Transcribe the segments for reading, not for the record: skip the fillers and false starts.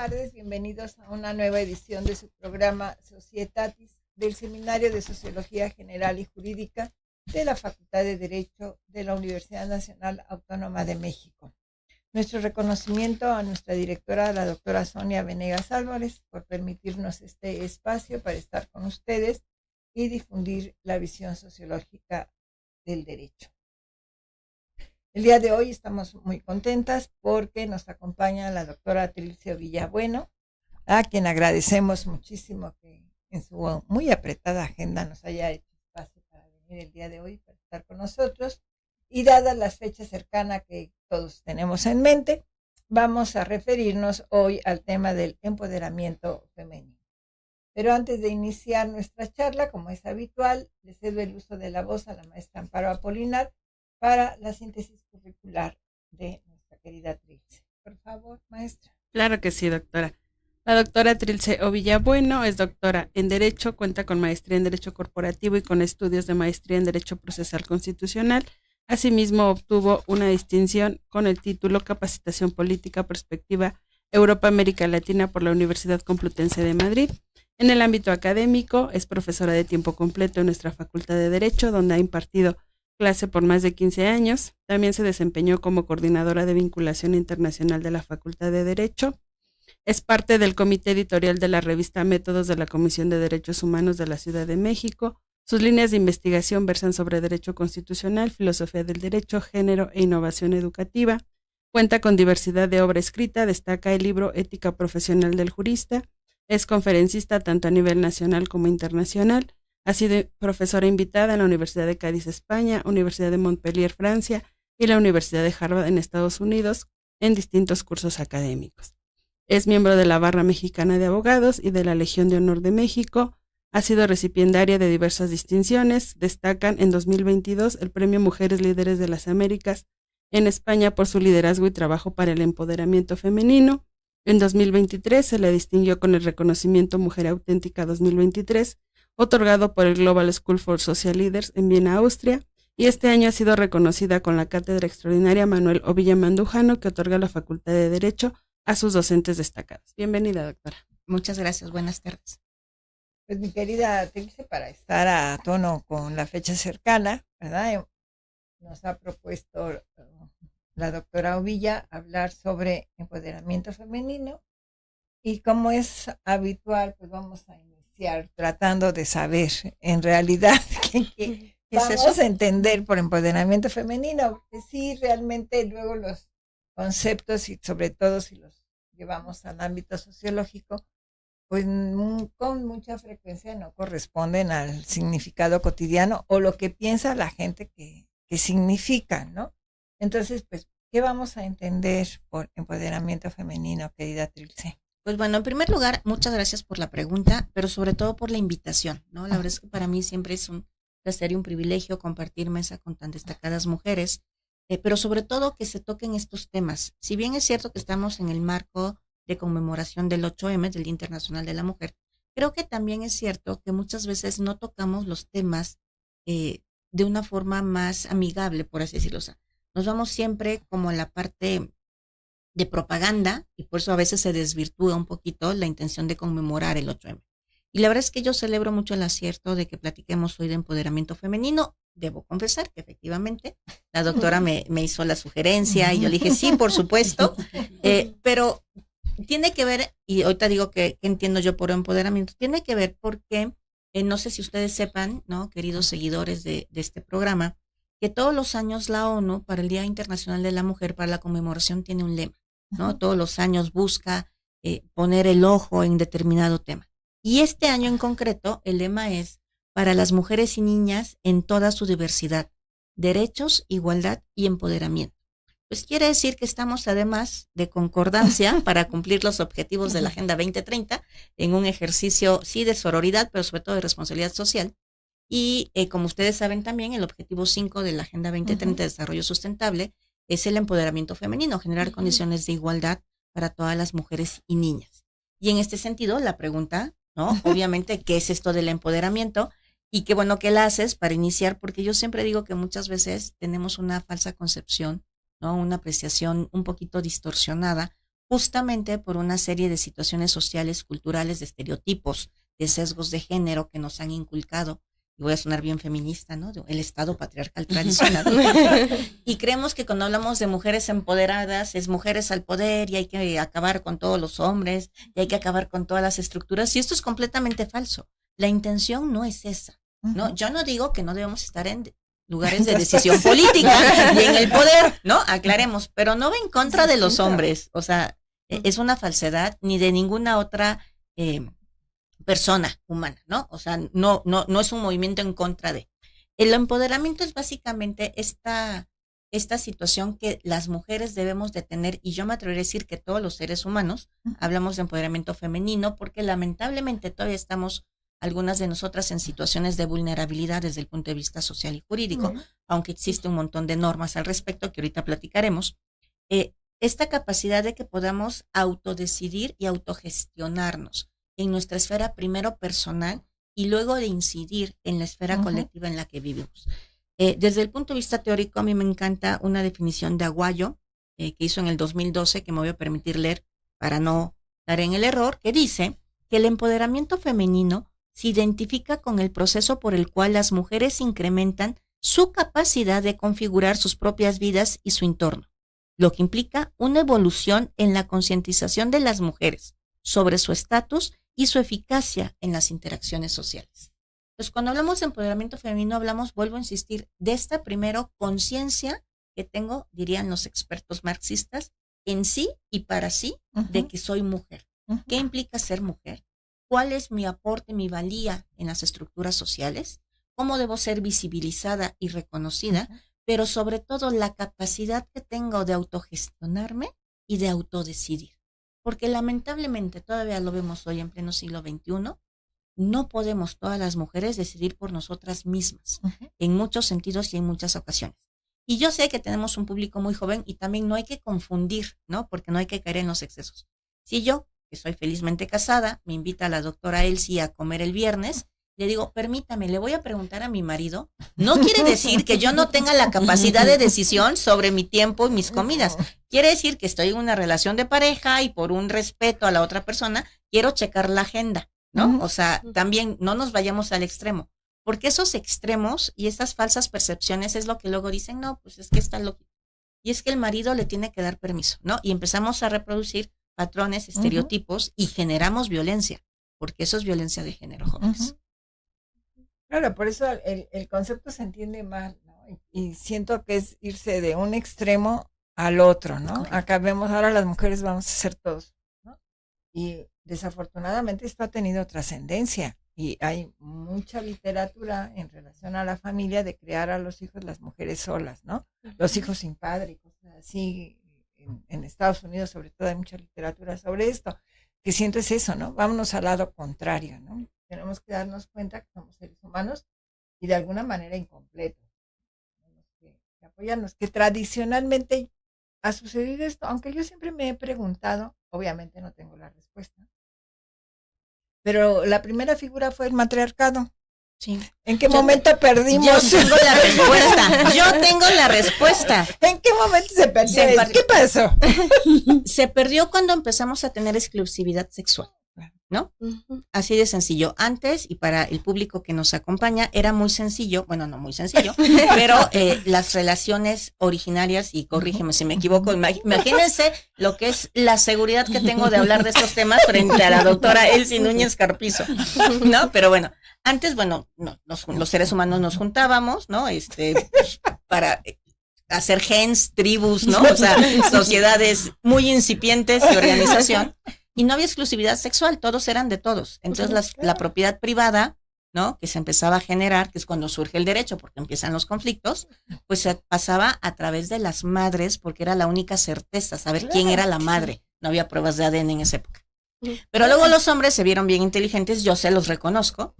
tardes, bienvenidos a una nueva edición de su programa Societatis del Seminario de Sociología General y Jurídica de la Facultad de Derecho de la Universidad Nacional Autónoma de México. Nuestro reconocimiento a nuestra directora, la doctora Sonia Venegas Álvarez, por permitirnos este espacio para estar con ustedes y difundir la visión sociológica del derecho. El día de hoy estamos muy contentas porque nos acompaña la doctora Trilce Villabueno, a quien agradecemos muchísimo que en su muy apretada agenda nos haya hecho espacio para venir el día de hoy para estar con nosotros. Y dadas las fechas cercanas que todos tenemos en mente, vamos a referirnos hoy al tema del empoderamiento femenino. Pero antes de iniciar nuestra charla, como es habitual, le cedo el uso de la voz a la maestra Amparo Apolinar para la síntesis curricular de nuestra querida Trilce. Por favor, maestra. Claro que sí, doctora. La doctora Trilce Villabueno es doctora en Derecho, cuenta con maestría en Derecho Corporativo y con estudios de maestría en Derecho Procesal Constitucional. Asimismo, obtuvo una distinción con el título Capacitación Política Perspectiva Europa-América Latina por la Universidad Complutense de Madrid. En el ámbito académico, es profesora de tiempo completo en nuestra Facultad de Derecho, donde ha impartido clase por más de 15 años. También se desempeñó como coordinadora de vinculación internacional de la Facultad de Derecho. Es parte del comité editorial de la revista Métodos de la Comisión de Derechos Humanos de la Ciudad de México. Sus líneas de investigación versan sobre derecho constitucional, filosofía del derecho, género e innovación educativa. Cuenta con diversidad de obra escrita, destaca el libro Ética Profesional del Jurista. Es conferencista tanto a nivel nacional como internacional. Ha sido profesora invitada en la Universidad de Cádiz, España, Universidad de Montpellier, Francia, y la Universidad de Harvard en Estados Unidos en distintos cursos académicos. Es miembro de la Barra Mexicana de Abogados y de la Legión de Honor de México. Ha sido recipiendaria de diversas distinciones. Destacan en 2022 el Premio Mujeres Líderes de las Américas en España por su liderazgo y trabajo para el empoderamiento femenino. En 2023 se le distinguió con el reconocimiento Mujer Auténtica 2023, otorgado por el Global School for Social Leaders en Viena, Austria, y este año ha sido reconocida con la Cátedra Extraordinaria Manuel Ovilla Mandujano, que otorga la Facultad de Derecho a sus docentes destacados. Bienvenida, doctora. Muchas gracias, buenas tardes. Pues mi querida Trilce, para estar a tono con la fecha cercana, ¿verdad? Nos ha propuesto la doctora Ovilla hablar sobre empoderamiento femenino y como es habitual, pues vamos a iniciar tratando de saber en realidad qué vamos a entender por empoderamiento femenino, porque sí, realmente luego los conceptos y sobre todo si los llevamos al ámbito sociológico, pues con mucha frecuencia no corresponden al significado cotidiano o lo que piensa la gente que significa, ¿no? Entonces, pues, ¿qué vamos a entender por empoderamiento femenino, querida Trilce? Pues bueno, en primer lugar, muchas gracias por la pregunta, pero sobre todo por la invitación, ¿no? La verdad es que para mí siempre es un placer y un privilegio compartir mesa con tan destacadas mujeres, pero sobre todo que se toquen estos temas. Si bien es cierto que estamos en el marco de conmemoración del 8M, del Día Internacional de la Mujer, creo que también es cierto que muchas veces no tocamos los temas de una forma más amigable, por así decirlo. O sea, nos vamos siempre como a la parte de propaganda y por eso a veces se desvirtúa un poquito la intención de conmemorar el 8M. Y la verdad es que yo celebro mucho el acierto de que platiquemos hoy de empoderamiento femenino. Debo confesar que efectivamente la doctora me hizo la sugerencia y yo le dije, sí, por supuesto, pero tiene que ver, y ahorita digo que entiendo yo por empoderamiento, tiene que ver porque, no sé si ustedes sepan, ¿no, queridos seguidores de este programa, que todos los años la ONU para el Día Internacional de la Mujer, para la conmemoración, tiene un lema, ¿no? Todos los años busca poner el ojo en determinado tema. Y este año en concreto, el lema es para las mujeres y niñas en toda su diversidad, derechos, igualdad y empoderamiento. Pues quiere decir que estamos además de concordancia para cumplir los objetivos de la Agenda 2030 en un ejercicio, sí, de sororidad, pero sobre todo de responsabilidad social. Y como ustedes saben también, el objetivo 5 de la Agenda 2030 de Desarrollo Sustentable es el empoderamiento femenino, generar condiciones de igualdad para todas las mujeres y niñas. Y en este sentido, la pregunta, ¿no? Obviamente, ¿qué es esto del empoderamiento? Y qué bueno que la haces para iniciar, porque yo siempre digo que muchas veces tenemos una falsa concepción, ¿no? Una apreciación un poquito distorsionada justamente por una serie de situaciones sociales, culturales, de estereotipos, de sesgos de género que nos han inculcado. Y voy a sonar bien feminista, ¿no? El Estado patriarcal tradicional. Y creemos que cuando hablamos de mujeres empoderadas, es mujeres al poder y hay que acabar con todos los hombres y hay que acabar con todas las estructuras. Y esto es completamente falso. La intención no es esa, ¿no? Yo no digo que no debemos estar en lugares de decisión política y en el poder, ¿no? Aclaremos, pero no va en contra de los hombres. O sea, es una falsedad ni de ninguna otra persona humana, ¿no? O sea, no es un movimiento en contra de. El empoderamiento es básicamente esta situación que las mujeres debemos de tener, y yo me atrevería a decir que todos los seres humanos hablamos de empoderamiento femenino, porque lamentablemente todavía estamos algunas de nosotras en situaciones de vulnerabilidad desde el punto de vista social y jurídico, aunque existe un montón de normas al respecto que ahorita platicaremos. Esta capacidad de que podamos autodecidir y autogestionarnos en nuestra esfera primero personal y luego de incidir en la esfera colectiva en la que vivimos. Desde el punto de vista teórico, a mí me encanta una definición de Aguayo que hizo en el 2012, que me voy a permitir leer para no dar en el error, que dice que el empoderamiento femenino se identifica con el proceso por el cual las mujeres incrementan su capacidad de configurar sus propias vidas y su entorno, lo que implica una evolución en la concientización de las mujeres sobre su estatus y su eficacia en las interacciones sociales. Entonces, cuando hablamos de empoderamiento femenino, hablamos, vuelvo a insistir, de esta primero conciencia que tengo, dirían los expertos marxistas, en sí y para sí, de que soy mujer. ¿Qué implica ser mujer? ¿Cuál es mi aporte, mi valía en las estructuras sociales? ¿Cómo debo ser visibilizada y reconocida? Pero sobre todo la capacidad que tengo de autogestionarme y de autodecidir. Porque lamentablemente todavía lo vemos hoy en pleno siglo XXI, no podemos todas las mujeres decidir por nosotras mismas, en muchos sentidos y en muchas ocasiones. Y yo sé que tenemos un público muy joven y también no hay que confundir, ¿no? Porque no hay que caer en los excesos. Si yo, que soy felizmente casada, me invita a la doctora Elsie a comer el viernes, le digo, permítame, le voy a preguntar a mi marido. No quiere decir que yo no tenga la capacidad de decisión sobre mi tiempo y mis comidas. Quiere decir que estoy en una relación de pareja y por un respeto a la otra persona, quiero checar la agenda, ¿no? O sea, también no nos vayamos al extremo, porque esos extremos y estas falsas percepciones es lo que luego dicen, no, pues es que está loco. Y es que el marido le tiene que dar permiso, ¿no? Y empezamos a reproducir patrones, estereotipos y generamos violencia, porque eso es violencia de género, jóvenes. Claro, por eso el concepto se entiende mal, ¿no? Y siento que es irse de un extremo al otro, ¿no? Correcto. Acá vemos, ahora las mujeres vamos a ser todos, ¿no? Y desafortunadamente esto ha tenido trascendencia y hay mucha literatura en relación a la familia de criar a los hijos las mujeres solas, ¿no? Los hijos sin padre y cosas así. En Estados Unidos sobre todo hay mucha literatura sobre esto, que siento es eso, ¿no? Vámonos al lado contrario, ¿no? Tenemos que darnos cuenta que somos seres humanos y de alguna manera incompletos. Tenemos que apoyarnos, que tradicionalmente ha sucedido esto, aunque yo siempre me he preguntado, obviamente no tengo la respuesta, pero la primera figura fue el matriarcado. Sí. ¿En qué momento perdimos? Yo tengo la respuesta. Yo tengo la respuesta. ¿En qué momento se perdió? ¿Qué pasó? Se perdió cuando empezamos a tener exclusividad sexual, ¿no? Así de sencillo. Antes, y para el público que nos acompaña, era muy sencillo, bueno, no muy sencillo, pero las relaciones originarias, y corrígeme si me equivoco, imagínense lo que es la seguridad que tengo de hablar de estos temas frente a la doctora Elsie Núñez Carpizo, ¿no? Pero bueno, antes, bueno, los seres humanos nos juntábamos, ¿no? Para hacer gens, tribus, ¿no? O sea, sociedades muy incipientes de organización. Y no había exclusividad sexual, todos eran de todos. Entonces la propiedad privada, ¿no? Que se empezaba a generar, que es cuando surge el derecho, porque empiezan los conflictos, pues se pasaba a través de las madres, porque era la única certeza, saber quién era la madre. No había pruebas de ADN en esa época. Pero luego los hombres se vieron bien inteligentes, yo se los reconozco,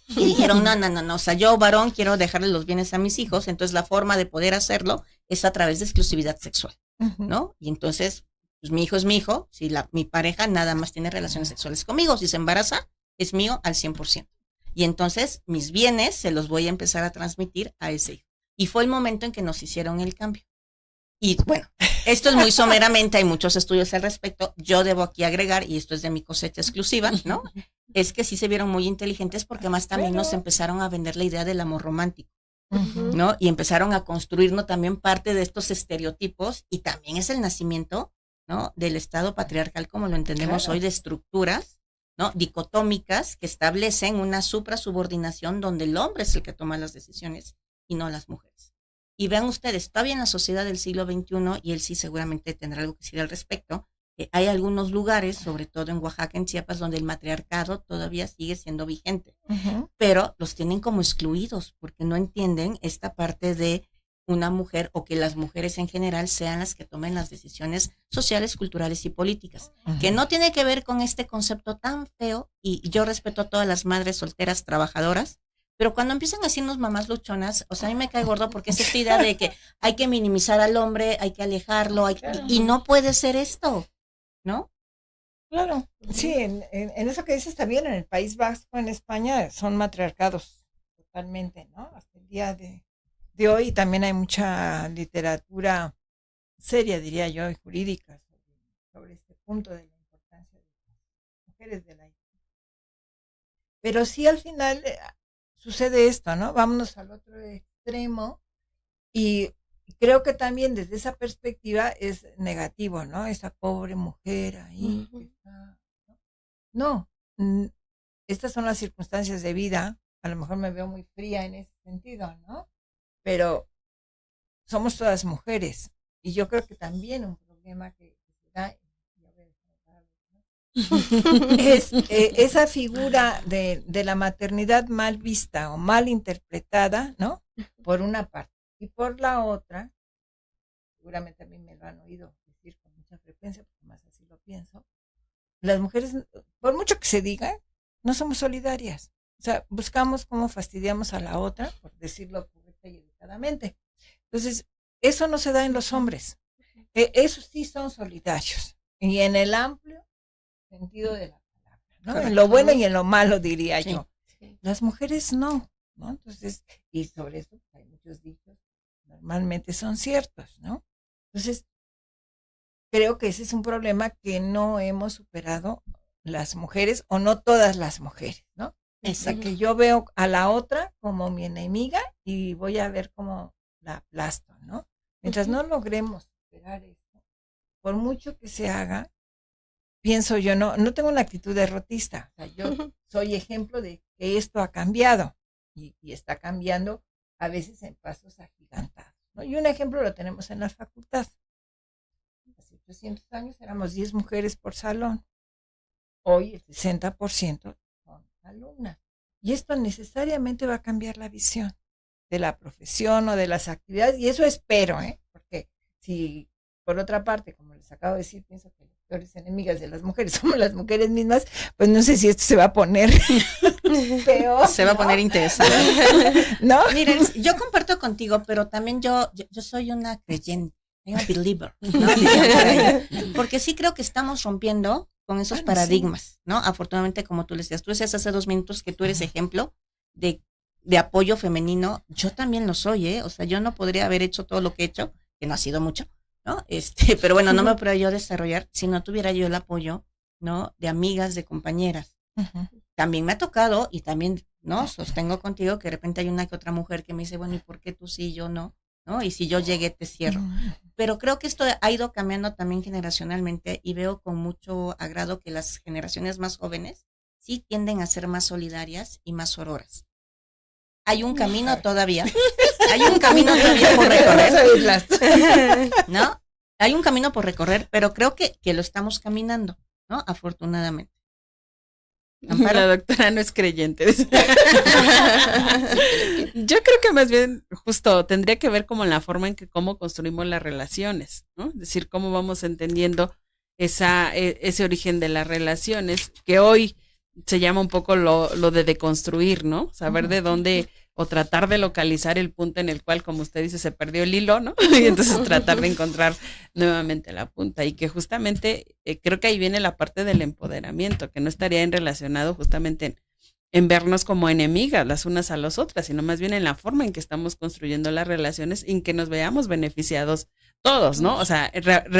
y dijeron, no, o sea, yo varón quiero dejarle los bienes a mis hijos, entonces la forma de poder hacerlo es a través de exclusividad sexual, ¿no? Y entonces, pues mi hijo es mi hijo, si mi pareja nada más tiene relaciones sexuales conmigo, si se embaraza, es mío al 100%. Y entonces mis bienes se los voy a empezar a transmitir a ese hijo. Y fue el momento en que nos hicieron el cambio. Y bueno, esto es muy someramente, hay muchos estudios al respecto. Yo debo aquí agregar, y esto es de mi cosecha exclusiva, ¿no? Es que sí se vieron muy inteligentes porque más también nos empezaron a vender la idea del amor romántico, ¿no? Y empezaron a construirnos también parte de estos estereotipos, y también es el nacimiento, ¿no? Del Estado patriarcal como lo entendemos hoy, de estructuras, ¿no? Dicotómicas que establecen una suprasubordinación donde el hombre es el que toma las decisiones y no las mujeres. Y vean ustedes, todavía en la sociedad del siglo XXI, y él sí seguramente tendrá algo que decir al respecto, hay algunos lugares, sobre todo en Oaxaca, en Chiapas, donde el matriarcado todavía sigue siendo vigente, pero los tienen como excluidos porque no entienden esta parte de una mujer, o que las mujeres en general sean las que tomen las decisiones sociales, culturales y políticas, que no tiene que ver con este concepto tan feo, y yo respeto a todas las madres solteras trabajadoras, pero cuando empiezan a decirnos mamás luchonas, o sea, a mí me cae gordo porque es esta idea de que hay que minimizar al hombre, hay que alejarlo, y no puede ser esto, ¿no? Claro, sí, en eso que dices también, en el País Vasco, en España, son matriarcados totalmente, ¿no? Hasta el día de hoy también hay mucha literatura seria, diría yo, y jurídica sobre este punto de la importancia de las mujeres de la... Pero sí, al final sucede esto, ¿no? Vámonos al otro extremo, y creo que también desde esa perspectiva es negativo, ¿no? Esa pobre mujer ahí. No, estas son las circunstancias de vida. A lo mejor me veo muy fría en ese sentido, ¿no? Pero somos todas mujeres. Y yo creo que también un problema que se da es esa figura de la maternidad mal vista o mal interpretada, ¿no? Por una parte. Y por la otra, seguramente a mí me lo han oído decir con mucha frecuencia, porque más así lo pienso, las mujeres, por mucho que se diga, no somos solidarias. O sea, buscamos cómo fastidiamos a la otra, por decirlo correcta y educadamente. Entonces, eso no se da en los hombres. Esos sí son solidarios. Y en el amplio sentido de la palabra, ¿no? Correcto. En lo bueno y en lo malo, diría yo. Las mujeres no, ¿no? Entonces, y sobre eso hay muchos dichos, normalmente son ciertos, ¿no? Entonces, creo que ese es un problema que no hemos superado las mujeres, o no todas las mujeres, ¿no? Exacto. Que yo veo a la otra como mi enemiga y voy a ver cómo la aplasto, ¿no? Mientras no logremos superar esto, por mucho que se haga, pienso yo, no tengo una actitud derrotista. O sea, yo soy ejemplo de que esto ha cambiado, y está cambiando a veces en pasos agigantados, ¿no? Y un ejemplo lo tenemos en la facultad. Hace 300 años éramos 10 mujeres por salón. Hoy el 60% son alumnas. Y esto necesariamente va a cambiar la visión de la profesión o de las actividades, y eso espero, porque si por otra parte, como les acabo de decir, pienso que las peores enemigas de las mujeres somos las mujeres mismas, pues no sé si esto se va a poner peor. Se va a poner interesante. ¿No? Miren, yo comparto contigo, pero también yo soy una creyente, una believer, ¿no? Porque sí creo que estamos rompiendo con esos paradigmas, ¿no? Afortunadamente, como tú decías hace 2 minutos que tú eres ejemplo de apoyo femenino. Yo también lo soy, o sea, yo no podría haber hecho todo lo que he hecho, que no ha sido mucho, ¿no? Pero bueno, no me podría yo desarrollar si no tuviera yo el apoyo, ¿no? De amigas, de compañeras. También me ha tocado, y también, ¿no? Sostengo contigo que de repente hay una que otra mujer que me dice, bueno, ¿y por qué tú sí y yo no? ¿No? Y si yo llegué, te cierro. Pero creo que esto ha ido cambiando también generacionalmente, y veo con mucho agrado que las generaciones más jóvenes sí tienden a ser más solidarias y más sororas. Hay un camino todavía. Hay un camino todavía por recorrer. ¿No? Hay un camino por recorrer, pero creo que lo estamos caminando, ¿no? Afortunadamente. Amparo. La doctora no es creyente. Yo creo que más bien justo tendría que ver como en la forma en que cómo construimos las relaciones, ¿no? Es decir, cómo vamos entendiendo ese origen de las relaciones, que hoy se llama un poco lo de deconstruir, ¿no? Saber de dónde, o tratar de localizar el punto en el cual, como usted dice, se perdió el hilo, ¿no? Y entonces tratar de encontrar nuevamente la punta, y que justamente creo que ahí viene la parte del empoderamiento, que no estaría relacionado justamente en vernos como enemigas las unas a las otras, sino más bien en la forma en que estamos construyendo las relaciones y en que nos veamos beneficiados todos, ¿no? O sea,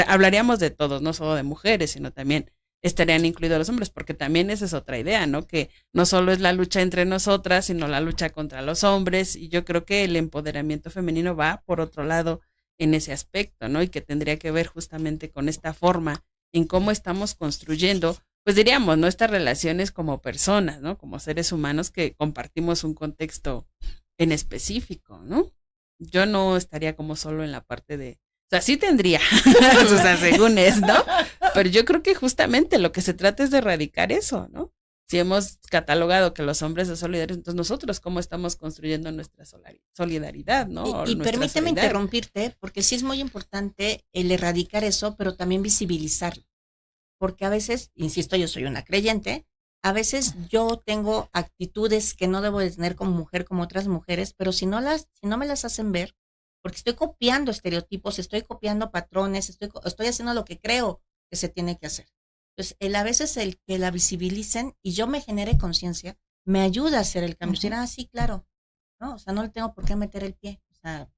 hablaríamos de todos, no solo de mujeres, sino también estarían incluidos los hombres, porque también esa es otra idea, ¿no? Que no solo es la lucha entre nosotras, sino la lucha contra los hombres, y yo creo que el empoderamiento femenino va por otro lado en ese aspecto, ¿no? Y que tendría que ver justamente con esta forma en cómo estamos construyendo, pues diríamos, ¿no? Estas relaciones como personas, ¿no? Como seres humanos que compartimos un contexto en específico, ¿no? Yo no estaría como solo en la parte de, o sea, sí tendría, o sea, según es, ¿no? Pero yo creo que justamente lo que se trata es de erradicar eso, ¿no? Si hemos catalogado que los hombres son solidarios, entonces nosotros cómo estamos construyendo nuestra solidaridad, ¿no? Y permíteme interrumpirte, porque sí es muy importante el erradicar eso, pero también visibilizarlo. Porque a veces, insisto, yo soy una creyente, a veces yo tengo actitudes que no debo de tener como mujer, como otras mujeres, pero si no me las hacen ver, porque estoy copiando estereotipos, estoy copiando patrones, estoy haciendo lo que creo que se tiene que hacer. Entonces, a veces el que la visibilicen y yo me genere conciencia, me ayuda a hacer el cambio. Decir, sí, claro, ¿no? O sea, no le tengo por qué meter el pie. O sea,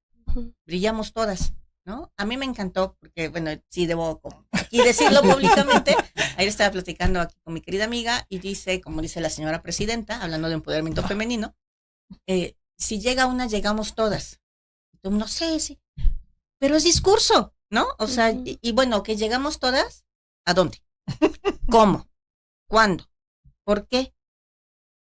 brillamos todas, ¿no? A mí me encantó, porque, bueno, sí debo aquí decirlo públicamente. Ayer estaba platicando aquí con mi querida amiga y dice, como dice la señora presidenta, hablando de empoderamiento femenino, si llega una, llegamos todas. Entonces, no sé, sí, pero es discurso, ¿no? O sea, y bueno, que llegamos todas, ¿a dónde? ¿Cómo? ¿Cuándo? ¿Por qué?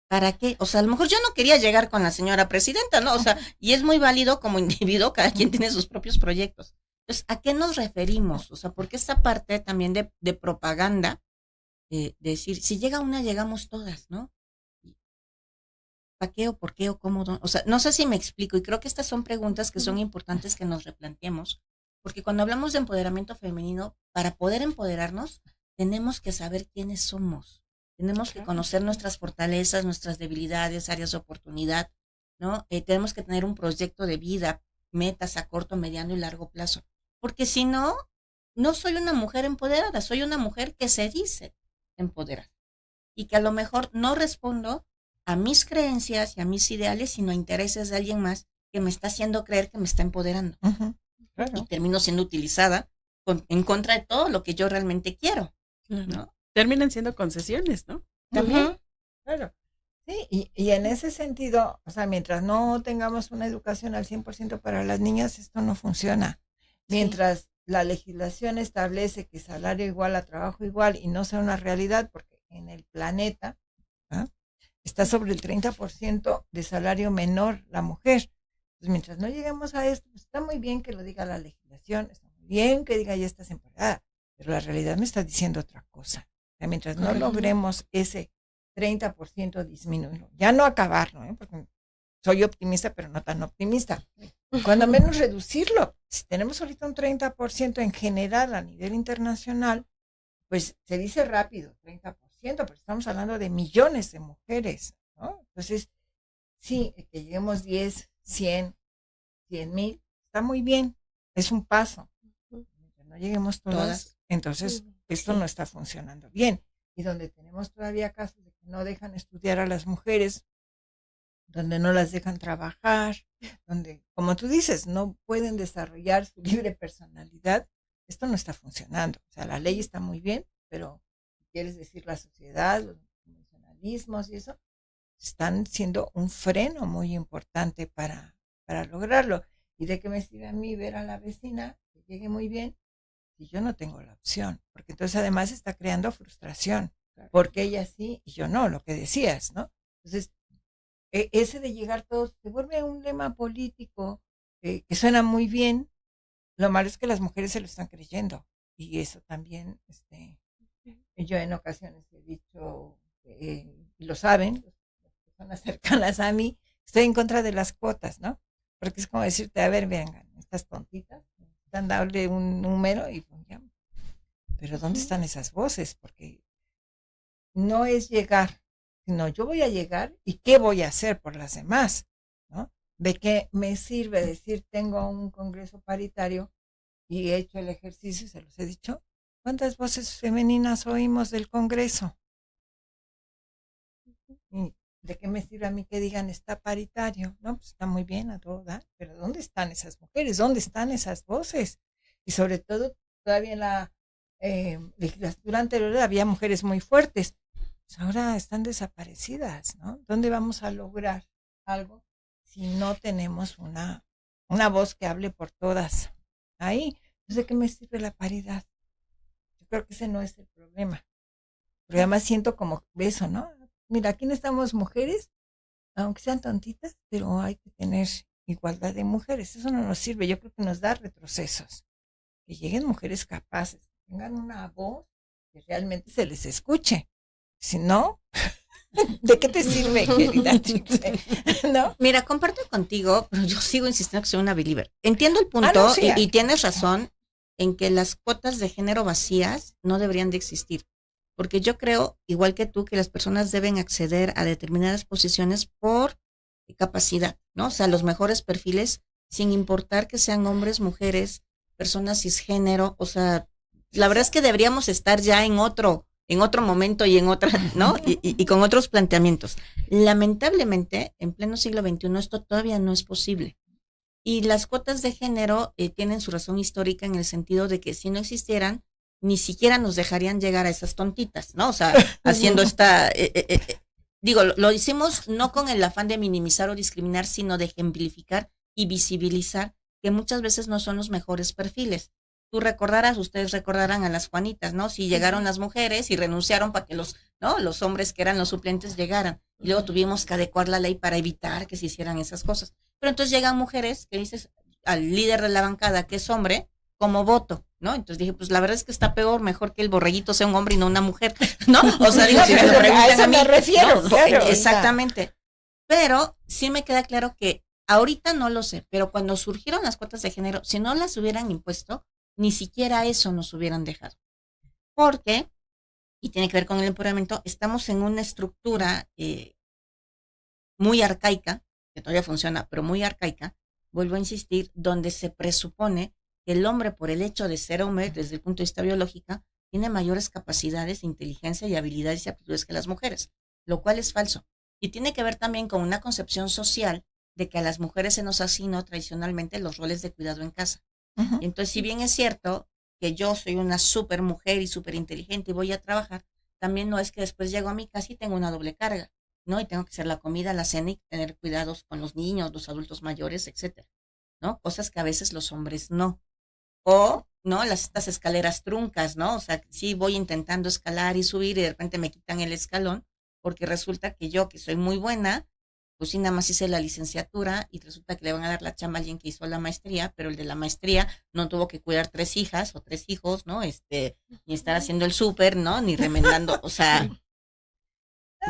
¿Para qué? O sea, a lo mejor yo no quería llegar con la señora presidenta, ¿no? O sea, y es muy válido como individuo, cada quien tiene sus propios proyectos. Entonces, ¿a qué nos referimos? O sea, porque esta parte también de propaganda, de decir, si llega una, llegamos todas, ¿no? ¿Para qué o por qué o cómo? O sea, no sé si me explico, y creo que estas son preguntas que son importantes que nos replanteemos, porque cuando hablamos de empoderamiento femenino, para poder empoderarnos, tenemos que saber quiénes somos. Tenemos que conocer nuestras fortalezas, nuestras debilidades, áreas de oportunidad, ¿no? Tenemos que tener un proyecto de vida, metas a corto, mediano y largo plazo. Porque si no, no soy una mujer empoderada, soy una mujer que se dice empoderada. Y que a lo mejor no respondo a mis creencias y a mis ideales, sino a intereses de alguien más que me está haciendo creer que me está empoderando. Claro. Y termino siendo utilizada en contra de todo lo que yo realmente quiero, ¿no? Terminan siendo concesiones, ¿no? También, claro. Sí, y en ese sentido, o sea, mientras no tengamos una educación al 100% para las niñas, esto no funciona. Mientras la legislación establece que salario igual a trabajo igual y no sea una realidad, porque en el planeta está sobre el 30% de salario menor la mujer. Pues mientras no lleguemos a esto, pues está muy bien que lo diga la legislación, está muy bien que diga ya estás empoderada, pero la realidad me está diciendo otra cosa. O sea, mientras no logremos ese 30% disminuirlo, ya no acabarlo, porque soy optimista, pero no tan optimista. Cuando menos reducirlo. Si tenemos ahorita un 30% en general a nivel internacional, pues se dice rápido, 30%, pero estamos hablando de millones de mujeres, ¿no? Entonces, sí, que lleguemos 10, 100 mil, está muy bien, es un paso. Que no lleguemos todas, entonces esto no está funcionando bien. Y donde tenemos todavía casos de que no dejan estudiar a las mujeres, donde no las dejan trabajar, donde, como tú dices, no pueden desarrollar su libre personalidad, esto no está funcionando. O sea, la ley está muy bien, pero quieres decir la sociedad, los convencionalismos y eso, están siendo un freno muy importante para lograrlo. ¿Y de qué me sirve a mí ver a la vecina que llegue muy bien si yo no tengo la opción? Porque entonces además está creando frustración, porque ella sí y yo no, lo que decías, ¿no? Entonces, ese de llegar todos se vuelve un lema político que suena muy bien. Lo malo es que las mujeres se lo están creyendo, y eso también, yo en ocasiones he dicho, y lo saben, las personas cercanas a mí, estoy en contra de las cuotas, ¿no? Porque es como decirte, a ver, vengan, estas tontitas, están darle un número y pues ya. Pero ¿dónde están esas voces? Porque no es llegar, sino yo voy a llegar y qué voy a hacer por las demás, ¿no? ¿De qué me sirve decir tengo un congreso paritario y he hecho el ejercicio, se los he dicho? ¿Cuántas voces femeninas oímos del congreso? Y ¿De qué me sirve a mí que digan está paritario? No, pues está muy bien a todo dar, pero ¿dónde están esas mujeres? ¿Dónde están esas voces? Y sobre todo, todavía en la legislatura anterior había mujeres muy fuertes, pues ahora están desaparecidas, ¿no? ¿Dónde vamos a lograr algo si no tenemos una voz que hable por todas? Ahí, pues, ¿de qué me sirve la paridad? Yo creo que ese no es el problema. Pero además siento como eso, ¿no? Mira, aquí no estamos mujeres, aunque sean tontitas, pero hay que tener igualdad de mujeres. Eso no nos sirve, yo creo que nos da retrocesos. Que lleguen mujeres capaces, que tengan una voz que realmente se les escuche. Si no, ¿de qué te sirve, querida Trilce? ¿No? Mira, comparto contigo, pero yo sigo insistiendo que soy una believer. Entiendo el punto no, sí, y tienes razón en que las cuotas de género vacías no deberían de existir. Porque yo creo, igual que tú, que las personas deben acceder a determinadas posiciones por capacidad, ¿no? O sea, los mejores perfiles, sin importar que sean hombres, mujeres, personas cisgénero. O sea, la verdad es que deberíamos estar ya en otro momento y en otra, ¿no? Y con otros planteamientos. Lamentablemente, en pleno siglo XXI, esto todavía no es posible. Y las cuotas de género tienen su razón histórica en el sentido de que si no existieran, ni siquiera nos dejarían llegar a esas tontitas, ¿no? O sea, haciendo esta... digo, lo hicimos no con el afán de minimizar o discriminar, sino de ejemplificar y visibilizar que muchas veces no son los mejores perfiles. Ustedes recordarán a las Juanitas, ¿no? Si llegaron las mujeres y renunciaron para que los hombres que eran los suplentes llegaran. Y luego tuvimos que adecuar la ley para evitar que se hicieran esas cosas. Pero entonces llegan mujeres que dices al líder de la bancada, que es hombre, como voto, ¿no? Entonces dije, pues la verdad es que está mejor que el borreguito sea un hombre y no una mujer, ¿no? O sea, digo, si me lo preguntan a eso me refiero, ¿no? claro, exactamente. Pero sí me queda claro que ahorita no lo sé, pero cuando surgieron las cuotas de género, si no las hubieran impuesto, ni siquiera eso nos hubieran dejado. Porque, y tiene que ver con el empoderamiento, estamos en una estructura muy arcaica, que todavía funciona, pero muy arcaica, vuelvo a insistir, donde se presupone que el hombre, por el hecho de ser hombre, desde el punto de vista biológico, tiene mayores capacidades, inteligencia y habilidades y aptitudes que las mujeres, lo cual es falso. Y tiene que ver también con una concepción social de que a las mujeres se nos asignó tradicionalmente los roles de cuidado en casa. Y entonces, si bien es cierto que yo soy una súper mujer y súper inteligente y voy a trabajar, también no es que después llego a mi casa y tengo una doble carga, ¿no? Y tengo que hacer la comida, la cena y tener cuidados con los niños, los adultos mayores, etcétera, ¿no? Cosas que a veces los hombres no. O, ¿no? Estas escaleras truncas, ¿no? O sea, sí voy intentando escalar y subir y de repente me quitan el escalón porque resulta que yo, que soy muy buena, pues sí, nada más hice la licenciatura y resulta que le van a dar la chamba a alguien que hizo la maestría, pero el de la maestría no tuvo que cuidar 3 hijas o 3 hijos, ¿no? Ni estar haciendo el súper, ¿no? Ni remendando, o sea,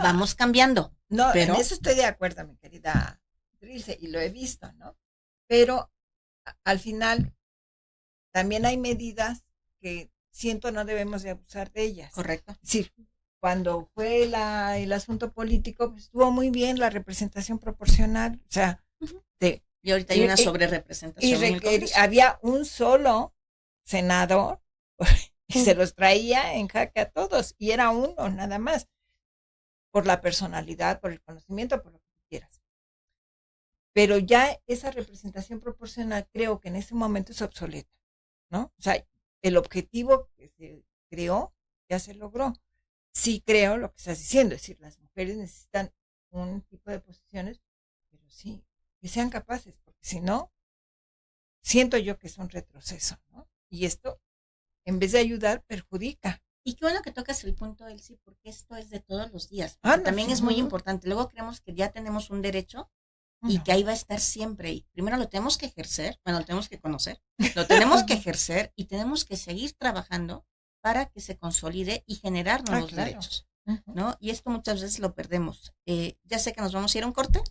vamos cambiando. No, pero en eso estoy de acuerdo, mi querida Trilce, y lo he visto, ¿no? Pero al final también hay medidas que siento no debemos de abusar de ellas. Correcto. Sí, cuando fue el asunto político, pues estuvo muy bien la representación proporcional, o sea, y ahorita hay una sobrerepresentación. Había un solo senador y se los traía en jaque a todos, y era uno nada más, por la personalidad, por el conocimiento, por lo que quieras. Pero ya esa representación proporcional creo que en ese momento es obsoleta, ¿no? O sea, el objetivo que se creó ya se logró. Sí creo lo que estás diciendo, es decir, las mujeres necesitan un tipo de posiciones, pero sí, que sean capaces, porque si no, siento yo que es un retroceso, ¿no? Y esto, en vez de ayudar, perjudica. Y qué bueno que tocas el punto, Elsie, porque esto es de todos los días. No, también sí, es muy importante. Luego creemos que ya tenemos un derecho y que ahí va a estar siempre. Y primero lo tenemos que ejercer, bueno, lo tenemos que conocer, lo tenemos que ejercer y tenemos que seguir trabajando para que se consolide y generar nuevos derechos, ¿no? Y esto muchas veces lo perdemos. Ya sé que nos vamos a ir a un corte,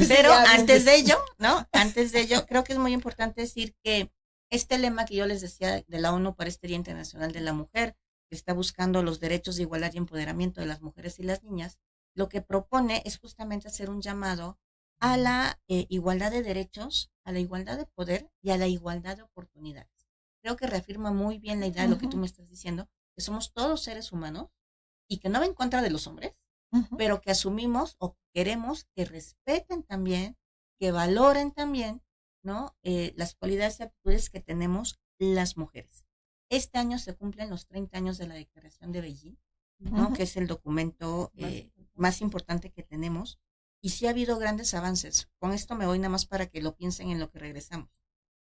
pero antes de ello, ¿no? Antes de ello, creo que es muy importante decir que este lema que yo les decía de la ONU para este Día Internacional de la Mujer, que está buscando los derechos de igualdad y empoderamiento de las mujeres y las niñas, lo que propone es justamente hacer un llamado a la igualdad de derechos, a la igualdad de poder y a la igualdad de oportunidades. Creo que reafirma muy bien la idea de lo que tú me estás diciendo, que somos todos seres humanos y que no va en contra de los hombres, pero que asumimos o queremos que respeten también, que valoren también, ¿no? Las cualidades y aptitudes que tenemos las mujeres. Este año se cumplen los 30 años de la Declaración de Beijing, ¿no? Que es el documento más importante que tenemos. Y sí ha habido grandes avances. Con esto me voy nada más para que lo piensen en lo que regresamos.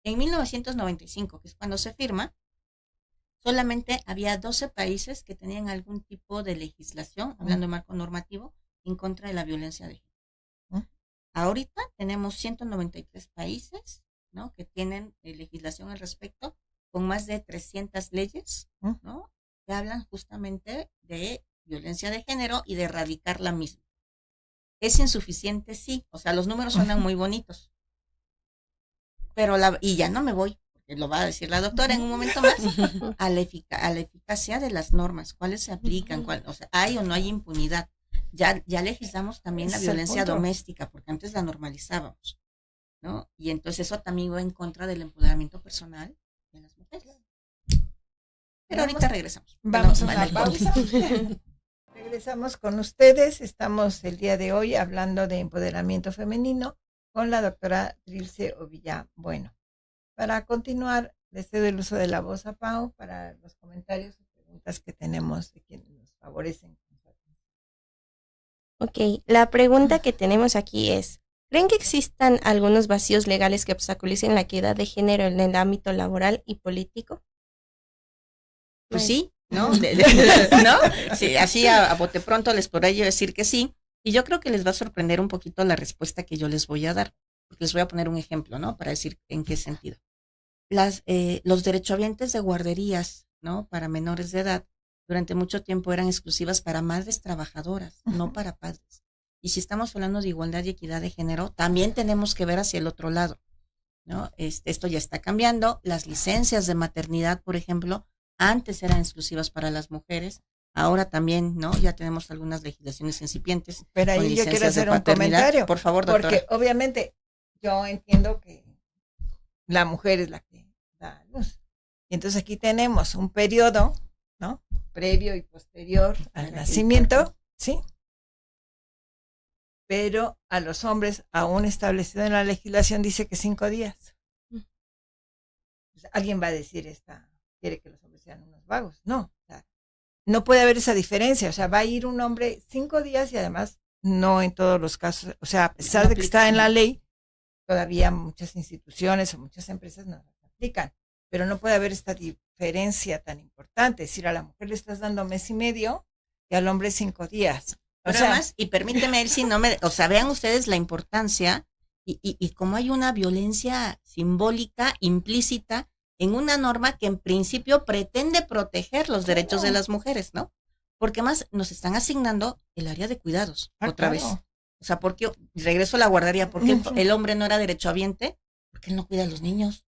En 1995, que es cuando se firma, solamente había 12 países que tenían algún tipo de legislación, hablando de marco normativo, en contra de la violencia de género. Ahorita tenemos 193 países, ¿no? Que tienen legislación al respecto, con más de 300 leyes, ¿no? Que hablan justamente de violencia de género y de erradicar la misma. ¿Es insuficiente? Sí. O sea, los números suenan muy bonitos. Pero y ya no me voy, porque lo va a decir la doctora en un momento más, a la eficacia de las normas, cuáles se aplican, o sea, hay o no hay impunidad. Ya legislamos también la violencia doméstica, porque antes la normalizábamos, ¿no? Y entonces eso también va en contra del empoderamiento personal de las mujeres. Pero ahorita regresamos. Vamos a una pausa. Regresamos con ustedes. Estamos el día de hoy hablando de empoderamiento femenino con la doctora Trilce Ovilla Bueno. Para continuar, les cedo el uso de la voz a Pau para los comentarios y preguntas que tenemos de quienes nos favorecen. Ok, la pregunta que tenemos aquí es, ¿creen que existan algunos vacíos legales que obstaculicen la equidad de género en el ámbito laboral y político? Pues sí, ¿no? ¿No? Sí, así a bote pronto les podría yo decir que sí, y yo creo que les va a sorprender un poquito la respuesta que yo les voy a dar, porque les voy a poner un ejemplo, ¿no? Para decir en qué sentido. Los derechohabientes de guarderías, ¿no? Para menores de edad, durante mucho tiempo eran exclusivas para madres trabajadoras, no para padres. Y si estamos hablando de igualdad y equidad de género, también tenemos que ver hacia el otro lado, ¿no? Esto ya está cambiando. Las licencias de maternidad, por ejemplo, antes eran exclusivas para las mujeres, ahora también, ¿no? Ya tenemos algunas legislaciones incipientes. Pero ahí yo quiero hacer un comentario. Por favor, doctora. Porque obviamente yo entiendo que la mujer es la que da a luz. Y entonces aquí tenemos un periodo, ¿no? Previo y posterior al nacimiento, ¿sí? Pero a los hombres, aún establecido en la legislación, dice que 5 días. Pues alguien va a decir, quiere que los hombres sean unos vagos. No, o sea, no puede haber esa diferencia. O sea, va a ir un hombre 5 días y además no en todos los casos. O sea, a pesar de que está en la ley, todavía muchas instituciones o muchas empresas no las aplican. Pero no puede haber esta diferencia tan importante. Es decir, a la mujer le estás dando 1 mes y medio y al hombre 5 días. Pero además, y permíteme, Elsie, o sea, vean ustedes la importancia y cómo hay una violencia simbólica implícita en una norma que en principio pretende proteger los derechos de las mujeres, ¿no? Porque más nos están asignando el área de cuidados, otra vez. O sea, porque regreso a la guardería, porque el hombre no era derechohabiente, porque él no cuida a los niños.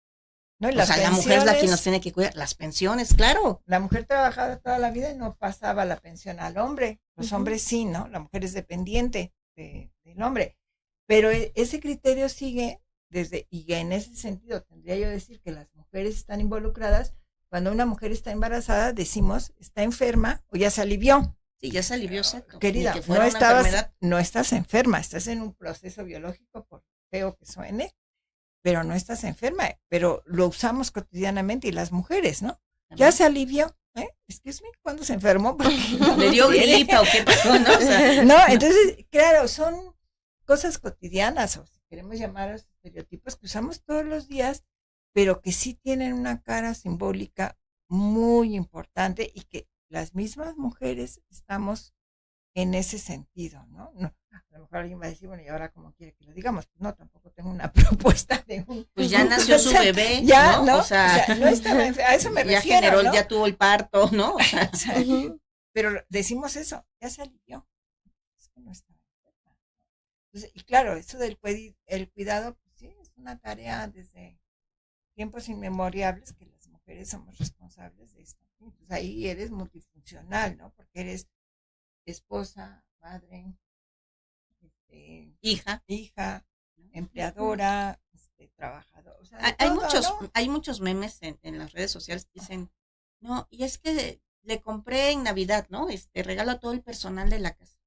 No, o sea, la mujer es la que nos tiene que cuidar. Las pensiones, claro. La mujer trabajaba toda la vida y no pasaba la pensión al hombre. Los hombres sí, ¿no? La mujer es dependiente del hombre. Pero ese criterio sigue y en ese sentido tendría yo decir que las mujeres están involucradas. Cuando una mujer está embarazada, decimos, está enferma o ya se alivió. Sí, ya se alivió, exacto. Querida, no estás enferma, estás en un proceso biológico, por feo que suene, pero no estás enferma, pero lo usamos cotidianamente y las mujeres, ¿no? Ya se alivió, excuse me, ¿cuándo se enfermó? ¿Le dio gripa o qué pasó, no? O sea, no, entonces, claro, son cosas cotidianas, o si queremos llamar a los estereotipos que usamos todos los días, pero que sí tienen una cara simbólica muy importante y que las mismas mujeres estamos en ese sentido, ¿no? A lo mejor alguien va a decir, bueno, ¿y ahora cómo quiere que lo digamos? Pues no, tampoco tengo una propuesta de Pues ya nació su bebé, ya, ¿no? O sea, no estaba a eso me refiero, ya generó, ¿no? Ya tuvo el parto, ¿no? O sea, pero decimos eso, ya se alivió. Es que no estaba enferma. Entonces, y claro, eso del cuidado, pues sí, es una tarea desde tiempos inmemorables que las mujeres somos responsables de esto. Entonces ahí eres multifuncional, ¿no? Porque eres esposa, madre, hija, empleadora, trabajadora. O sea, hay muchos memes en las redes sociales que dicen, no, y es que le compré en Navidad, ¿no? Regalo a todo el personal de la casa.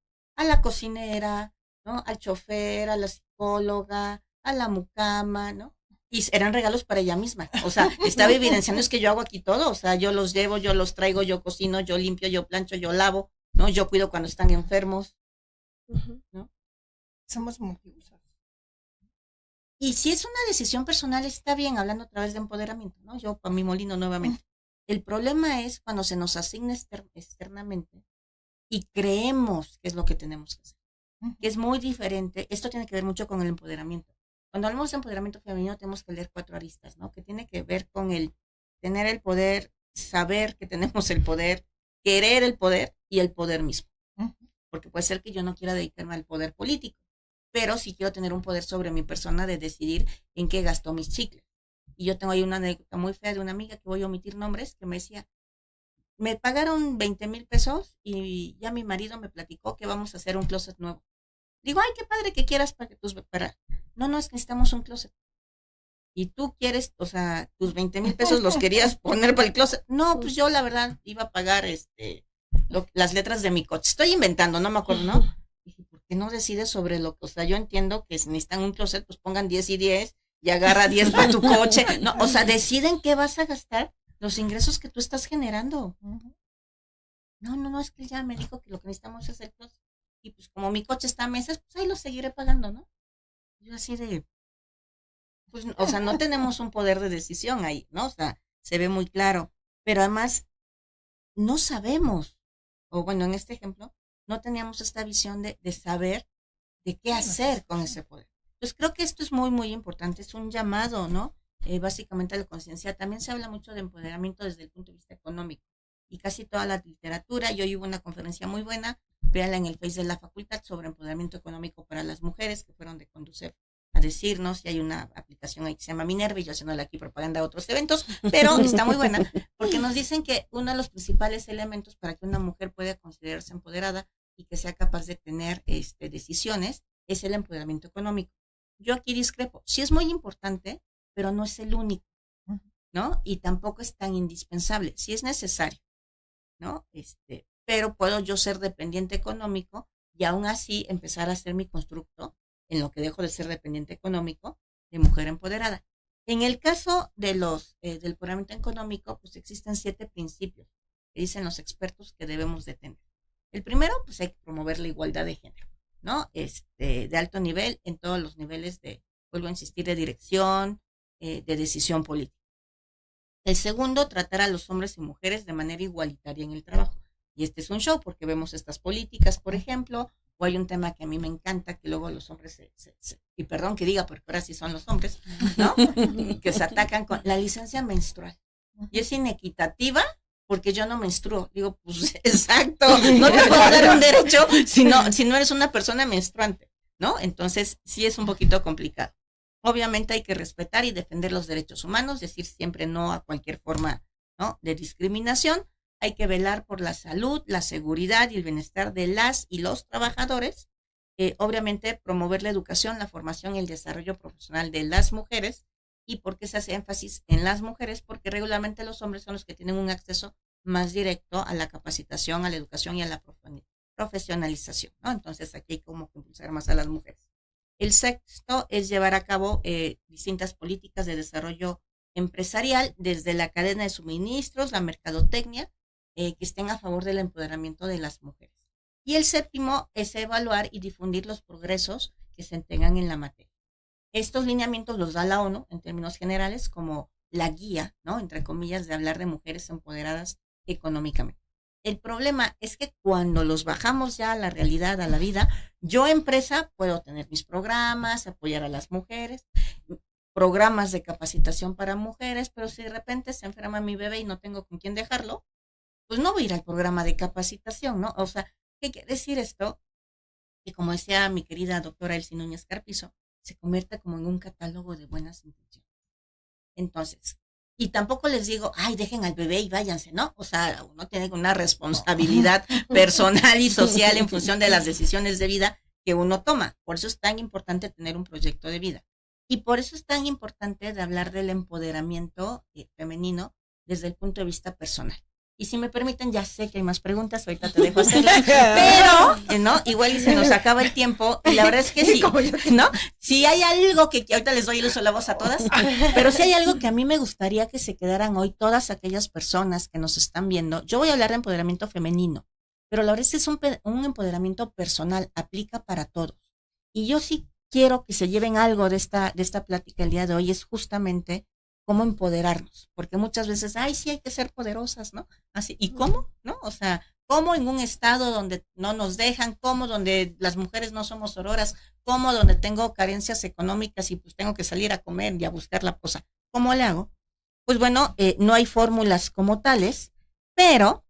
a la cocinera, ¿no? Al chofer, a la psicóloga, a la mucama, ¿no? Y eran regalos para ella misma. O sea, estaba evidenciando es que yo hago aquí todo. O sea, yo los llevo, yo los traigo, yo cocino, yo limpio, yo plancho, yo lavo, ¿no? Yo cuido cuando están enfermos, ¿no? Somos multiusos. Y si es una decisión personal, está bien, hablando otra vez de empoderamiento, ¿no? Yo para mi molino nuevamente. El problema es cuando se nos asigna externamente y creemos que es lo que tenemos que hacer, que es muy diferente. Esto tiene que ver mucho con el empoderamiento. Cuando hablamos de empoderamiento femenino tenemos que leer 4 aristas, ¿no? Que tiene que ver con el tener el poder, saber que tenemos el poder, querer el poder y el poder mismo. Porque puede ser que yo no quiera dedicarme al poder político, pero sí quiero tener un poder sobre mi persona de decidir en qué gasto mis chicles. Y yo tengo ahí una anécdota muy fea de una amiga, que voy a omitir nombres, que me decía, me pagaron 20,000 pesos y ya mi marido me platicó que vamos a hacer un closet nuevo. Digo, ay, qué padre que quieras para. No, es que necesitamos un closet. Y tú quieres, o sea, tus 20,000 pesos los querías poner para el closet. No, pues yo la verdad iba a pagar las letras de mi coche. Estoy inventando, no me acuerdo, ¿no? Dije, ¿por qué no decides sobre lo que? O sea, yo entiendo que si necesitan un closet, pues pongan 10 y 10 y agarra 10 para tu coche. No, o sea, deciden qué vas a gastar, los ingresos que tú estás generando. No, es que ya me dijo que lo que necesitamos es el closet. Y pues como mi coche está a meses, pues ahí lo seguiré pagando, ¿no? Yo así de, pues, o sea, no tenemos un poder de decisión ahí, ¿no? O sea, se ve muy claro. Pero además, no sabemos, o bueno, en este ejemplo, no teníamos esta visión de saber de qué hacer con ese poder. Pues creo que esto es muy, muy importante, es un llamado, ¿no? Básicamente a la conciencia. También se habla mucho de empoderamiento desde el punto de vista económico. Y casi toda la literatura, yo hubo una conferencia muy buena, véanla en el Face de la facultad, sobre empoderamiento económico para las mujeres, que fueron de Conducef a decirnos, y hay una aplicación ahí que se llama Minerva, y yo haciéndole aquí propaganda a otros eventos, pero está muy buena, porque nos dicen que uno de los principales elementos para que una mujer pueda considerarse empoderada y que sea capaz de tener decisiones es el empoderamiento económico. Yo aquí discrepo, sí es muy importante, pero no es el único, ¿no? Y tampoco es tan indispensable, sí es necesario, ¿no? Pero puedo yo ser dependiente económico y aún así empezar a hacer mi constructo en lo que dejo de ser dependiente económico de mujer empoderada. En el caso de del empoderamiento económico, pues existen 7 principios que dicen los expertos que debemos de tener. El primero, pues hay que promover la igualdad de género, ¿no? De alto nivel, en todos los niveles vuelvo a insistir, de dirección, de decisión política. El segundo, tratar a los hombres y mujeres de manera igualitaria en el trabajo. Y este es un show porque vemos estas políticas, por ejemplo, o hay un tema que a mí me encanta, que luego los hombres y perdón que diga, porque ahora sí son los hombres, ¿no? Que se atacan con la licencia menstrual. Y es inequitativa porque yo no menstruo. Digo, pues exacto, no te puedo dar un derecho si no eres una persona menstruante, ¿no? Entonces sí es un poquito complicado. Obviamente hay que respetar y defender los derechos humanos, decir siempre no a cualquier forma, ¿no?, de discriminación. Hay que velar por la salud, la seguridad y el bienestar de las y los trabajadores. Obviamente promover la educación, la formación y el desarrollo profesional de las mujeres. ¿Y por qué se hace énfasis en las mujeres? Porque regularmente los hombres son los que tienen un acceso más directo a la capacitación, a la educación y a la profesionalización, ¿no? Entonces aquí hay como que impulsar más a las mujeres. El sexto es llevar a cabo distintas políticas de desarrollo empresarial desde la cadena de suministros, la mercadotecnia, que estén a favor del empoderamiento de las mujeres. Y el séptimo es evaluar y difundir los progresos que se tengan en la materia. Estos lineamientos los da la ONU en términos generales como la guía, ¿no?, entre comillas, de hablar de mujeres empoderadas económicamente. El problema es que cuando los bajamos ya a la realidad, a la vida, yo empresa puedo tener mis programas, apoyar a las mujeres, programas de capacitación para mujeres, pero si de repente se enferma mi bebé y no tengo con quién dejarlo, pues no voy a ir al programa de capacitación, ¿no? O sea, ¿qué quiere decir esto? Que como decía mi querida doctora Elsie Núñez Carpizo, se convierte como en un catálogo de buenas intenciones. Entonces, y tampoco les digo, ay, dejen al bebé y váyanse, ¿no? O sea, uno tiene una responsabilidad personal y social en función de las decisiones de vida que uno toma. Por eso es tan importante tener un proyecto de vida. Y por eso es tan importante de hablar del empoderamiento femenino desde el punto de vista personal. Y si me permiten, ya sé que hay más preguntas, ahorita te dejo hacerlas, pero, ¿no? Igual y se nos acaba el tiempo, y la verdad es que sí, ¿no? Si hay algo que ahorita les doy el uso de la voz a todas, pero si hay algo que a mí me gustaría que se quedaran hoy todas aquellas personas que nos están viendo, yo voy a hablar de empoderamiento femenino, pero la verdad es que es un empoderamiento personal, aplica para todos. Y yo sí quiero que se lleven algo de esta plática el día de hoy, es justamente cómo empoderarnos, porque muchas veces, ay, sí hay que ser poderosas, ¿no? Así, ¿y cómo? ¿No? O sea, ¿cómo en un estado donde no nos dejan? ¿Cómo donde las mujeres no somos sororas? ¿Cómo donde tengo carencias económicas y pues tengo que salir a comer y a buscar la cosa? ¿Cómo le hago? Pues bueno, no hay fórmulas como tales, pero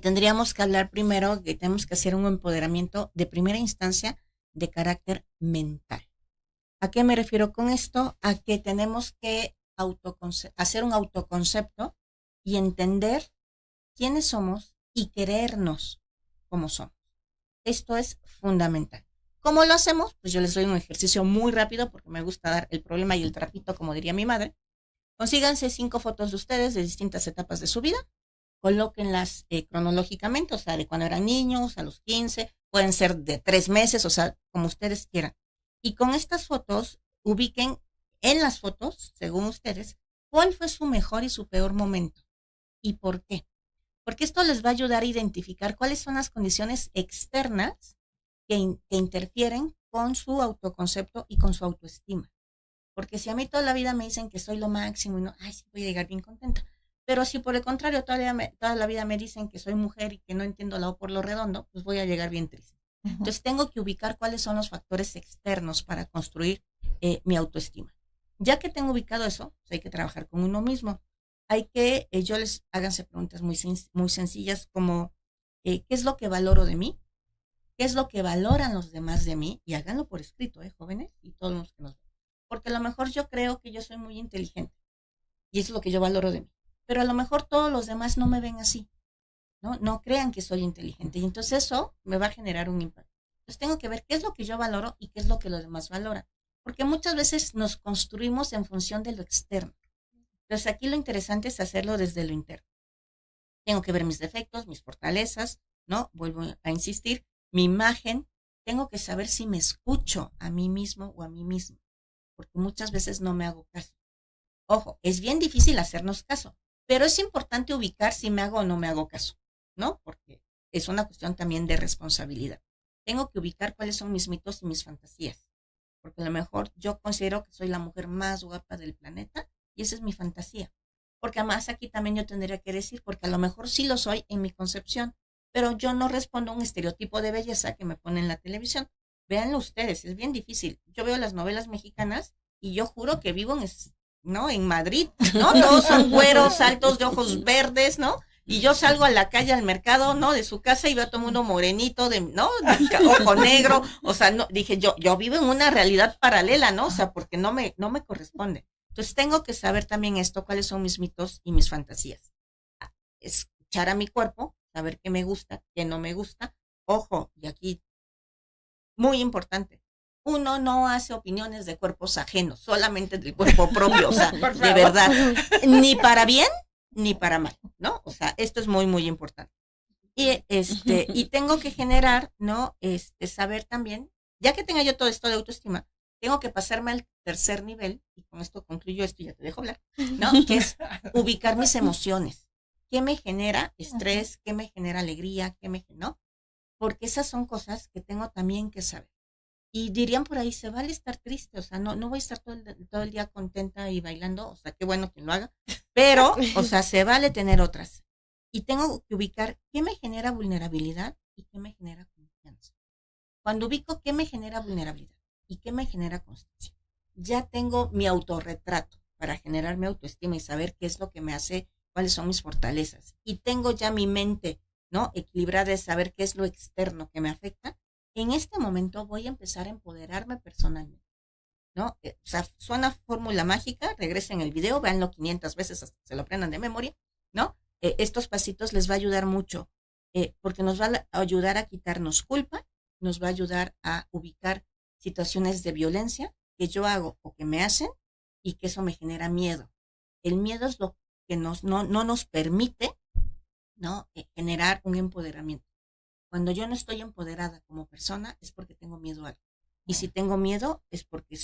tendríamos que hablar primero que tenemos que hacer un empoderamiento de primera instancia de carácter mental. ¿A qué me refiero con esto? A que tenemos que hacer un autoconcepto y entender quiénes somos y querernos como somos. Esto es fundamental. ¿Cómo lo hacemos? Pues yo les doy un ejercicio muy rápido porque me gusta dar el problema y el trapito, como diría mi madre. Consíganse 5 fotos de ustedes de distintas etapas de su vida, colóquenlas cronológicamente, o sea, de cuando eran niños, a los 15, pueden ser de 3 meses, o sea, como ustedes quieran. Y con estas fotos, ubiquen en las fotos, según ustedes, cuál fue su mejor y su peor momento y por qué. Porque esto les va a ayudar a identificar cuáles son las condiciones externas que interfieren con su autoconcepto y con su autoestima. Porque si a mí toda la vida me dicen que soy lo máximo y no, ay, sí, voy a llegar bien contenta. Pero si por el contrario toda la vida me dicen que soy mujer y que no entiendo la O por lo redondo, pues voy a llegar bien triste. Entonces tengo que ubicar cuáles son los factores externos para construir mi autoestima. Ya que tengo ubicado eso, pues hay que trabajar con uno mismo. Hay que, háganse preguntas muy sencillas como, ¿qué es lo que valoro de mí? ¿Qué es lo que valoran los demás de mí? Y háganlo por escrito, jóvenes, y todos los que nos ven. Porque a lo mejor yo creo que yo soy muy inteligente y eso es lo que yo valoro de mí. Pero a lo mejor todos los demás no me ven así, ¿no? No crean que soy inteligente y entonces eso me va a generar un impacto. Entonces tengo que ver qué es lo que yo valoro y qué es lo que los demás valoran. Porque muchas veces nos construimos en función de lo externo. Entonces aquí lo interesante es hacerlo desde lo interno. Tengo que ver mis defectos, mis fortalezas, ¿no? Vuelvo a insistir, mi imagen. Tengo que saber si me escucho a mí mismo o a mí misma, porque muchas veces no me hago caso. Ojo, es bien difícil hacernos caso, pero es importante ubicar si me hago o no me hago caso, ¿no? Porque es una cuestión también de responsabilidad. Tengo que ubicar cuáles son mis mitos y mis fantasías, porque a lo mejor yo considero que soy la mujer más guapa del planeta y esa es mi fantasía. Porque además aquí también yo tendría que decir, porque a lo mejor sí lo soy en mi concepción, pero yo no respondo a un estereotipo de belleza que me ponen en la televisión. Véanlo ustedes, es bien difícil. Yo veo las novelas mexicanas y yo juro que vivo en Madrid, ¿no? Todos son güeros, altos, de ojos verdes, ¿no? Y yo salgo a la calle, al mercado, ¿no? De su casa y veo a todo el mundo morenito, ¿no? Ojo negro, o sea, no, dije yo vivo en una realidad paralela, ¿no? O sea, porque no me corresponde. Entonces tengo que saber también esto, cuáles son mis mitos y mis fantasías. Escuchar a mi cuerpo, saber qué me gusta, qué no me gusta. Ojo, y aquí, muy importante, uno no hace opiniones de cuerpos ajenos, solamente del cuerpo propio, o sea, de verdad, ni para bien ni para mal, ¿no? O sea, esto es muy, muy importante. Y tengo que generar, ¿no? Saber también, ya que tenga yo todo esto de autoestima, tengo que pasarme al tercer nivel, y con esto concluyo esto y ya te dejo hablar, ¿no? Que es ubicar mis emociones. ¿Qué me genera estrés? ¿Qué me genera alegría? ¿No? Porque esas son cosas que tengo también que saber. Y dirían por ahí, se vale estar triste, o sea, no voy a estar todo el día contenta y bailando, o sea, qué bueno que lo haga, pero, o sea, se vale tener otras. Y tengo que ubicar qué me genera vulnerabilidad y qué me genera confianza. Cuando ubico qué me genera vulnerabilidad y qué me genera constancia, ya tengo mi autorretrato para generar mi autoestima y saber qué es lo que me hace, cuáles son mis fortalezas. Y tengo ya mi mente, ¿no? Equilibrada de saber qué es lo externo que me afecta. En este momento voy a empezar a empoderarme personalmente, ¿no? O sea, suena fórmula mágica, regresen el video, véanlo 500 veces hasta que se lo aprendan de memoria, ¿no? Estos pasitos les va a ayudar mucho, porque nos va a ayudar a quitarnos culpa, nos va a ayudar a ubicar situaciones de violencia que yo hago o que me hacen y que eso me genera miedo. El miedo es lo que no nos permite ¿no? Generar un empoderamiento. Cuando yo no estoy empoderada como persona es porque tengo miedo a algo. Y si tengo miedo es porque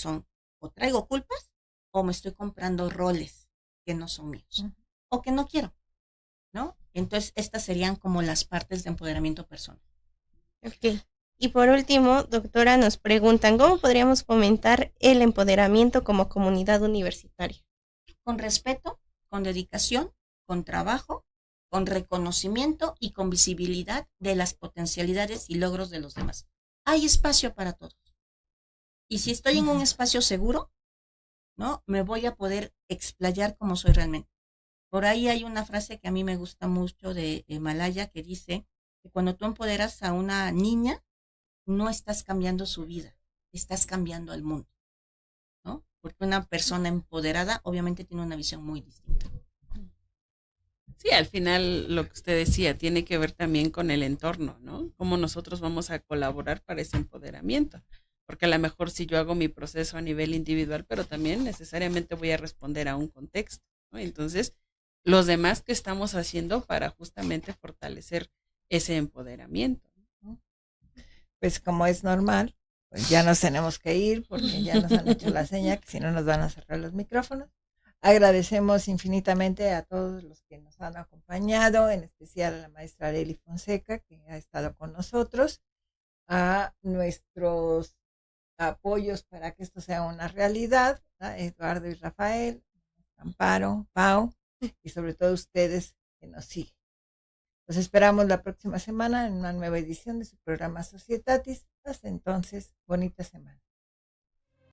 o traigo culpas o me estoy comprando roles que no son míos o que no quiero, ¿no? Entonces, estas serían como las partes de empoderamiento personal. Ok. Y por último, doctora, nos preguntan, ¿cómo podríamos fomentar el empoderamiento como comunidad universitaria? Con respeto, con dedicación, con trabajo, con reconocimiento y con visibilidad de las potencialidades y logros de los demás. Hay espacio para todos. Y si estoy en un espacio seguro, ¿no? Me voy a poder explayar como soy realmente. Por ahí hay una frase que a mí me gusta mucho de Malaya que dice que cuando tú empoderas a una niña, no estás cambiando su vida, estás cambiando al mundo, ¿no? Porque una persona empoderada obviamente tiene una visión muy distinta. Sí, al final lo que usted decía tiene que ver también con el entorno, ¿no? Cómo nosotros vamos a colaborar para ese empoderamiento. Porque a lo mejor si yo hago mi proceso a nivel individual, pero también necesariamente voy a responder a un contexto, ¿no? Entonces, los demás que estamos haciendo para justamente fortalecer ese empoderamiento, ¿no? Pues como es normal, pues ya nos tenemos que ir porque ya nos han hecho la seña que si no nos van a cerrar los micrófonos. Agradecemos infinitamente a todos los que nos han acompañado, en especial a la maestra Arely Fonseca, que ha estado con nosotros, a nuestros apoyos para que esto sea una realidad, ¿no? Eduardo y Rafael, Amparo, Pau, y sobre todo ustedes que nos siguen. Los esperamos la próxima semana en una nueva edición de su programa Societatis. Hasta entonces, bonita semana.